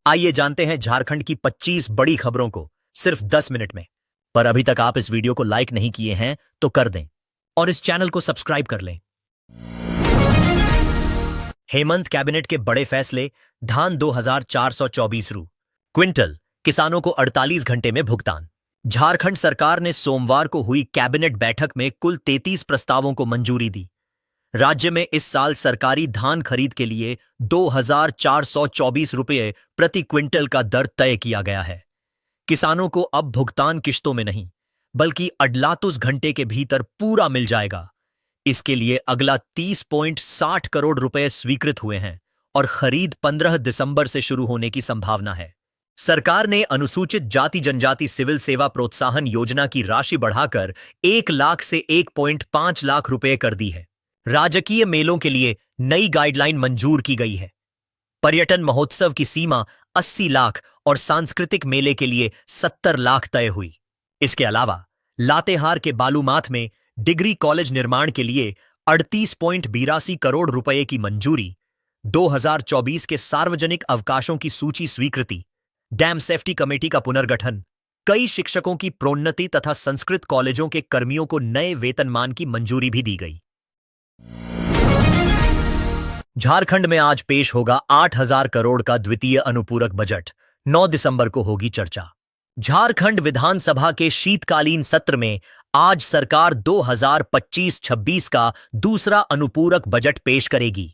आइए जानते हैं झारखंड की 25 बड़ी खबरों को सिर्फ 10 मिनट में। पर अभी तक आप इस वीडियो को लाइक नहीं किए हैं तो कर दें और इस चैनल को सब्सक्राइब कर लें। हेमंत कैबिनेट के बड़े फैसले। धान 2424 रू क्विंटल, किसानों को 48 घंटे में भुगतान। झारखंड सरकार ने सोमवार को हुई कैबिनेट बैठक में कुल 33 प्रस्तावों को मंजूरी दी। राज्य में इस साल सरकारी धान खरीद के लिए 2424 रुपये प्रति क्विंटल का दर तय किया गया है। किसानों को अब भुगतान किश्तों में नहीं बल्कि 48 घंटे के भीतर पूरा मिल जाएगा। इसके लिए अगला 30.60 करोड़ रुपए स्वीकृत हुए हैं और खरीद 15 दिसंबर से शुरू होने की संभावना है। सरकार ने अनुसूचित जाति जनजाति सिविल सेवा प्रोत्साहन योजना की राशि बढ़ाकर 1 लाख से 1.5 लाख रुपए कर दी है। राजकीय मेलों के लिए नई गाइडलाइन मंजूर की गई है। पर्यटन महोत्सव की सीमा 80 लाख और सांस्कृतिक मेले के लिए 70 लाख तय हुई। इसके अलावा लातेहार के बालूमाथ में डिग्री कॉलेज निर्माण के लिए 38.82 करोड़ रुपए की मंजूरी, 2024 के सार्वजनिक अवकाशों की सूची स्वीकृति, डैम सेफ्टी कमेटी का पुनर्गठन, कई शिक्षकों की प्रोन्नति तथा संस्कृत कॉलेजों के कर्मियों को नए वेतनमान की मंजूरी भी दी गई। झारखंड में आज पेश होगा 8000 करोड़ का द्वितीय अनुपूरक बजट। 9 दिसंबर को होगी चर्चा। झारखंड विधानसभा के शीतकालीन सत्र में आज सरकार 2025-26 का दूसरा अनुपूरक बजट पेश करेगी।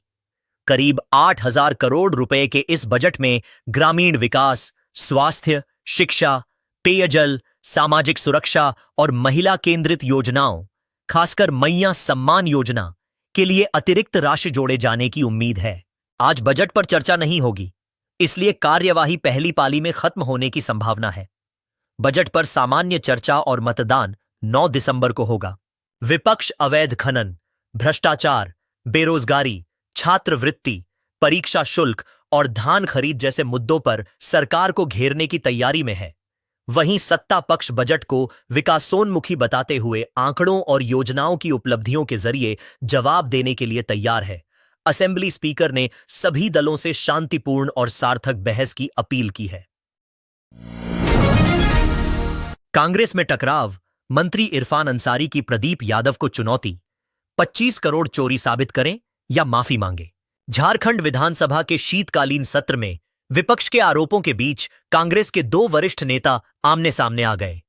करीब 8000 करोड़ रुपए के इस बजट में ग्रामीण विकास, स्वास्थ्य, शिक्षा, पेयजल, सामाजिक सुरक्षा और महिला केंद्रित योजनाओं, खासकर मैया सम्मान योजना के लिए अतिरिक्त राशि जोड़े जाने की उम्मीद है। आज बजट पर चर्चा नहीं होगी, इसलिए कार्यवाही पहली पाली में खत्म होने की संभावना है। बजट पर सामान्य चर्चा और मतदान 9 दिसंबर को होगा। विपक्ष अवैध खनन, भ्रष्टाचार, बेरोजगारी, छात्रवृत्ति, परीक्षा शुल्क और धान खरीद जैसे मुद्दों पर सरकार को घेरने की तैयारी में है। वहीं सत्ता पक्ष बजट को विकासोन्मुखी बताते हुए आंकड़ों और योजनाओं की उपलब्धियों के जरिए जवाब देने के लिए तैयार है। असेंबली स्पीकर ने सभी दलों से शांतिपूर्ण और सार्थक बहस की अपील की है। कांग्रेस में टकराव, मंत्री इरफान अंसारी की प्रदीप यादव को चुनौती। 25 करोड़ चोरी साबित करें या माफी मांगे। झारखंड विधानसभा के शीतकालीन सत्र में विपक्ष के आरोपों के बीच कांग्रेस के 2 वरिष्ठ नेता आमने सामने आ गए।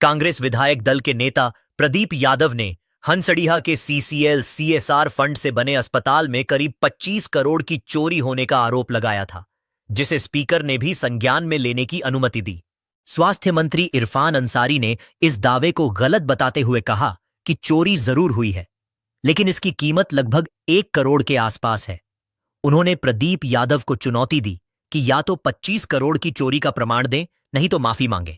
कांग्रेस विधायक दल के नेता प्रदीप यादव ने हंसडीहा के सीसीएल सीएसआर फंड से बने अस्पताल में करीब 25 करोड़ की चोरी होने का आरोप लगाया था, जिसे स्पीकर ने भी संज्ञान में लेने की अनुमति दी। स्वास्थ्य मंत्री इरफान अंसारी ने इस दावे को गलत बताते हुए कहा कि चोरी जरूर हुई है, लेकिन इसकी कीमत लगभग 1 करोड़ के आसपास है। उन्होंने प्रदीप यादव को चुनौती दी कि या तो 25 करोड़ की चोरी का प्रमाण दें, नहीं तो माफी मांगे।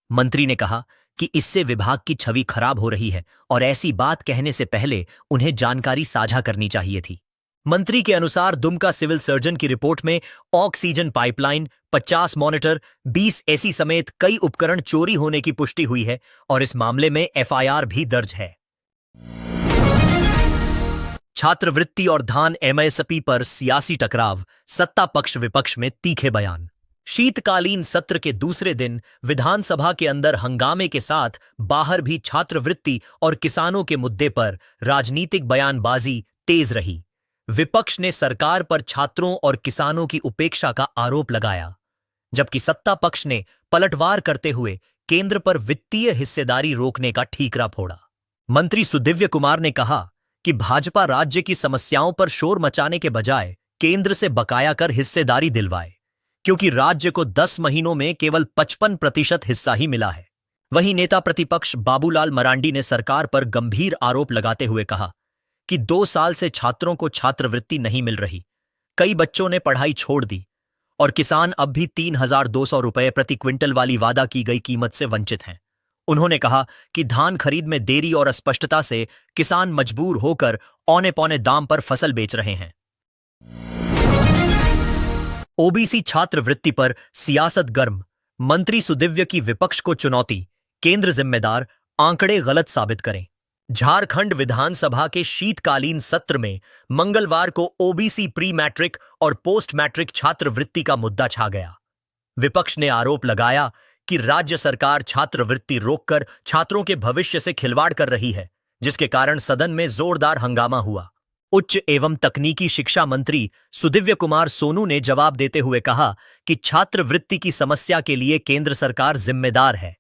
मंत्री ने कहा कि इससे विभाग की छवि खराब हो रही है और ऐसी बात कहने से पहले उन्हें जानकारी साझा करनी चाहिए थी। मंत्री के अनुसार दुमका सिविल सर्जन की रिपोर्ट में ऑक्सीजन पाइपलाइन, 50 मॉनिटर, 20 एसी समेत कई उपकरण चोरी होने की पुष्टि हुई है और इस मामले में एफआईआर भी दर्ज है। छात्रवृत्ति और धान एमएसपी पर सियासी टकराव, सत्ता पक्ष विपक्ष में तीखे बयान। शीतकालीन सत्र के दूसरे दिन विधानसभा के अंदर हंगामे के साथ बाहर भी छात्रवृत्ति और किसानों के मुद्दे पर राजनीतिक बयानबाजी तेज रही। विपक्ष ने सरकार पर छात्रों और किसानों की उपेक्षा का आरोप लगाया, जबकि सत्ता पक्ष ने पलटवार करते हुए केंद्र पर वित्तीय हिस्सेदारी रोकने का ठीकरा फोड़ा। मंत्री सुदिव्य कुमार ने कहा कि भाजपा राज्य की समस्याओं पर शोर मचाने के बजाय केंद्र से बकाया कर हिस्सेदारी दिलवाए, क्योंकि राज्य को 10 महीनों में केवल 55% हिस्सा ही मिला है। वहीं नेता प्रतिपक्ष बाबूलाल मरांडी ने सरकार पर गंभीर आरोप लगाते हुए कहा कि 2 साल से छात्रों को छात्रवृत्ति नहीं मिल रही, कई बच्चों ने पढ़ाई छोड़ दी और किसान अब भी 3200 रुपये प्रति क्विंटल वाली वादा की गई कीमत से वंचित हैं। उन्होंने कहा कि धान खरीद में देरी और अस्पष्टता से किसान मजबूर होकर औने पौने दाम पर फसल बेच रहे हैं। ओबीसी छात्रवृत्ति पर सियासत गर्म, मंत्री सुदिव्य की विपक्ष को चुनौती, केंद्र जिम्मेदार, आंकड़े गलत साबित करें। झारखंड विधानसभा के शीतकालीन सत्र में मंगलवार को ओबीसी प्री मैट्रिक और पोस्ट मैट्रिक छात्रवृत्ति का मुद्दा छा गया। विपक्ष ने आरोप लगाया कि राज्य सरकार छात्रवृत्ति रोककर छात्रों के भविष्य से खिलवाड़ कर रही है, जिसके कारण सदन में जोरदार हंगामा हुआ। उच्च एवं तकनीकी शिक्षा मंत्री सुदिव्य कुमार सोनू ने जवाब देते हुए कहा कि छात्रवृत्ति की समस्या के लिए केंद्र सरकार जिम्मेदार है।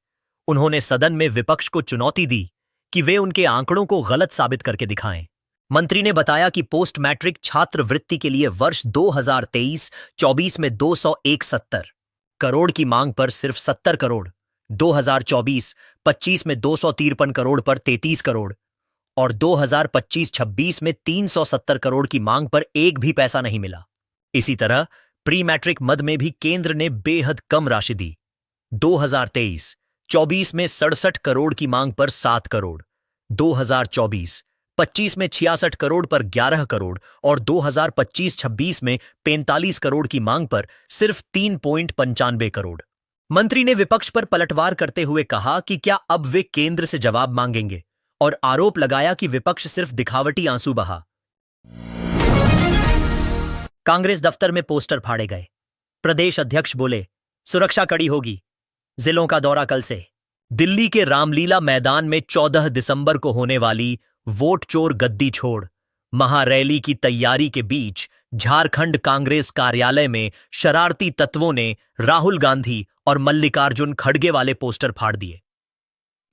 उन्होंने सदन में विपक्ष को चुनौती दी कि वे उनके आंकड़ों को गलत साबित करके दिखाएं। मंत्री ने बताया कि पोस्ट मैट्रिक छात्रवृत्ति के लिए वर्ष 2023-24 में 271 करोड़ की मांग पर सिर्फ 70 करोड़, 2024-25 में 253 करोड़ पर 33 करोड़ और 2025-26 में 370 करोड़ की मांग पर एक भी पैसा नहीं मिला। इसी तरह प्री मैट्रिक मद में भी केंद्र ने बेहद कम राशि दी। 2023-24 में 67 करोड़ की मांग पर 7 करोड़, 2024-25 में 66 करोड़ पर 11 करोड़ और 2025-26 में 45 करोड़ की मांग पर सिर्फ 3.95 करोड़। मंत्री ने विपक्ष पर पलटवार करते हुए कहा कि क्या अब वे केंद्र से जवाब मांगेंगे और आरोप लगाया कि विपक्ष सिर्फ दिखावटी आंसू बहा। कांग्रेस दफ्तर में पोस्टर फाड़े गए। प्रदेश अध्यक्ष बोले, सुरक्षा कड़ी होगी। जिलों का दौरा कल से। दिल्ली के रामलीला मैदान में 14 दिसंबर को होने वाली वोट चोर गद्दी छोड़ महारैली की तैयारी के बीच झारखंड कांग्रेस कार्यालय में शरारती तत्वों ने राहुल गांधी और मल्लिकार्जुन खड़गे वाले पोस्टर फाड़ दिए।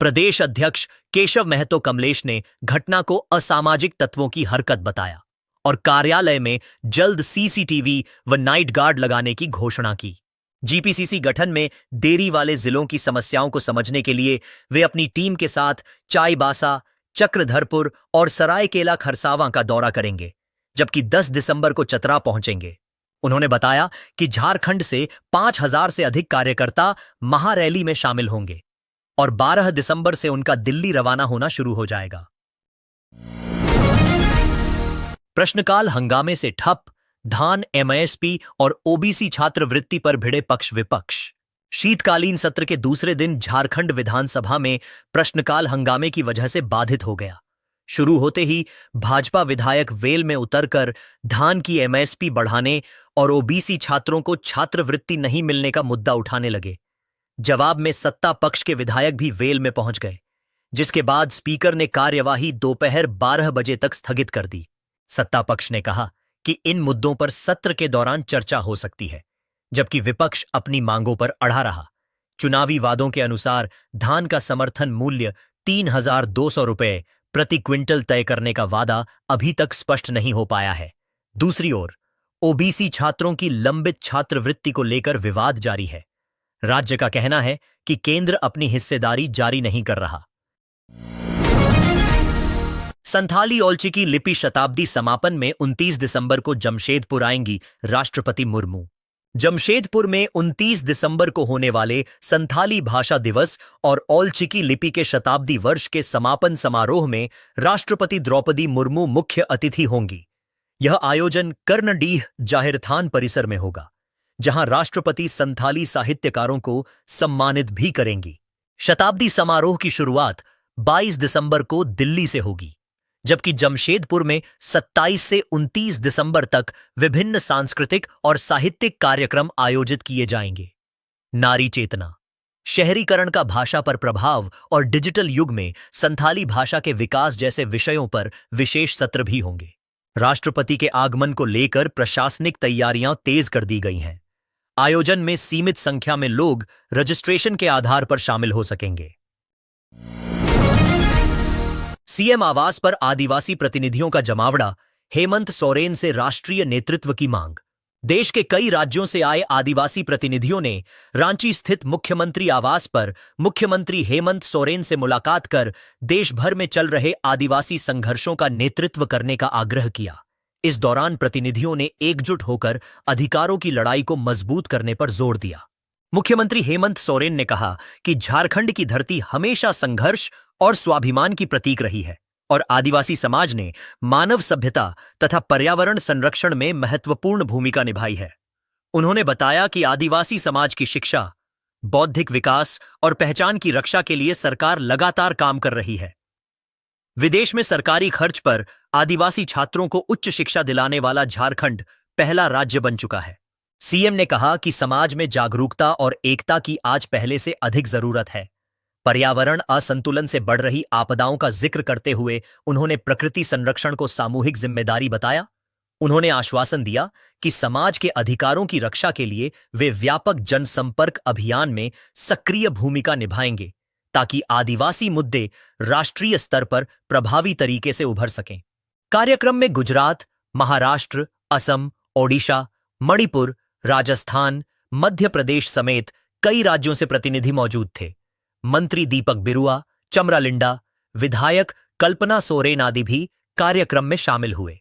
प्रदेश अध्यक्ष केशव महतो कमलेश ने घटना को असामाजिक तत्वों की हरकत बताया और कार्यालय में जल्द सीसीटीवी व नाइट गार्ड लगाने की घोषणा की। जीपीसीसी गठन में देरी वाले जिलों की समस्याओं को समझने के लिए वे अपनी टीम के साथ चाईबासा, चक्रधरपुर और सरायकेला खरसावां का दौरा करेंगे, जबकि 10 दिसंबर को चतरा पहुंचेंगे। उन्होंने बताया कि झारखंड से 5000 से अधिक कार्यकर्ता महारैली में शामिल होंगे और 12 दिसंबर से उनका दिल्ली रवाना होना शुरू हो जाएगा। प्रश्नकाल हंगामे से ठप, धान, एमएसपी और ओबीसी छात्रवृत्ति पर भिड़े पक्ष विपक्ष। शीतकालीन सत्र के दूसरे दिन झारखंड विधानसभा में प्रश्नकाल हंगामे की वजह से बाधित हो गया। शुरू होते ही भाजपा विधायक वेल में उतरकर धान की एमएसपी बढ़ाने और ओबीसी छात्रों को छात्रवृत्ति नहीं मिलने का मुद्दा उठाने लगे। जवाब में सत्ता पक्ष के विधायक भी वेल में पहुंच गए, जिसके बाद स्पीकर ने कार्यवाही दोपहर 12 बजे तक स्थगित कर दी। सत्ता पक्ष ने कहा कि इन मुद्दों पर सत्र के दौरान चर्चा हो सकती है, जबकि विपक्ष अपनी मांगों पर अड़ा रहा। चुनावी वादों के अनुसार धान का समर्थन मूल्य 3200 रुपये प्रति क्विंटल तय करने का वादा अभी तक स्पष्ट नहीं हो पाया है। दूसरी ओर ओबीसी छात्रों की लंबित छात्रवृत्ति को लेकर विवाद जारी है। राज्य का कहना है कि केंद्र अपनी हिस्सेदारी जारी नहीं कर रहा। संथाली औलचिकी लिपि शताब्दी समापन में 29 दिसंबर को जमशेदपुर आएंगी राष्ट्रपति मुर्मू। जमशेदपुर में 29 दिसंबर को होने वाले संथाली भाषा दिवस और औलचिकी लिपि के शताब्दी वर्ष के समापन समारोह में राष्ट्रपति द्रौपदी मुर्मू मुख्य अतिथि होंगी। यह आयोजन कर्णडीह जाहिरथान परिसर में होगा, जहां राष्ट्रपति संथाली साहित्यकारों को सम्मानित भी करेंगी। शताब्दी समारोह की शुरुआत 22 दिसंबर को दिल्ली से होगी, जबकि जमशेदपुर में 27 से 29 दिसंबर तक विभिन्न सांस्कृतिक और साहित्यिक कार्यक्रम आयोजित किए जाएंगे। नारी चेतना, शहरीकरण का भाषा पर प्रभाव और डिजिटल युग में संथाली भाषा के विकास जैसे विषयों पर विशेष सत्र भी होंगे। राष्ट्रपति के आगमन को लेकर प्रशासनिक तैयारियां तेज कर दी गई हैं। आयोजन में सीमित संख्या में लोग रजिस्ट्रेशन के आधार पर शामिल हो सकेंगे। सीएम आवास पर आदिवासी प्रतिनिधियों का जमावड़ा, हेमंत सोरेन से राष्ट्रीय नेतृत्व की मांग। देश के कई राज्यों से आए आदिवासी प्रतिनिधियों ने रांची स्थित मुख्यमंत्री आवास पर मुख्यमंत्री हेमंत सोरेन से मुलाकात कर देश भर में चल रहे आदिवासी संघर्षों का नेतृत्व करने का आग्रह किया। इस दौरान प्रतिनिधियों ने एकजुट होकर अधिकारों की लड़ाई को मजबूत करने पर जोर दिया। मुख्यमंत्री हेमंत सोरेन ने कहा कि झारखंड की धरती हमेशा संघर्ष और स्वाभिमान की प्रतीक रही है और आदिवासी समाज ने मानव सभ्यता तथा पर्यावरण संरक्षण में महत्वपूर्ण भूमिका निभाई है। उन्होंने बताया कि आदिवासी समाज की शिक्षा, बौद्धिक विकास और पहचान की रक्षा के लिए सरकार लगातार काम कर रही है। विदेश में सरकारी खर्च पर आदिवासी छात्रों को उच्च शिक्षा दिलाने वाला झारखंड पहला राज्य बन चुका है। सीएम ने कहा कि समाज में जागरूकता और एकता की आज पहले से अधिक जरूरत है। पर्यावरण असंतुलन से बढ़ रही आपदाओं का जिक्र करते हुए उन्होंने प्रकृति संरक्षण को सामूहिक जिम्मेदारी बताया। उन्होंने आश्वासन दिया कि समाज के अधिकारों की रक्षा के लिए वे व्यापक जनसंपर्क अभियान में सक्रिय भूमिका निभाएंगे, ताकि आदिवासी मुद्दे राष्ट्रीय स्तर पर प्रभावी तरीके से उभर सकें। कार्यक्रम में गुजरात, महाराष्ट्र, असम, ओडिशा, मणिपुर, राजस्थान, मध्य प्रदेश समेत कई राज्यों से प्रतिनिधि मौजूद थे। मंत्री दीपक बिरुआ, चमरा लिंडा, विधायक कल्पना सोरेन आदि भी कार्यक्रम में शामिल हुए।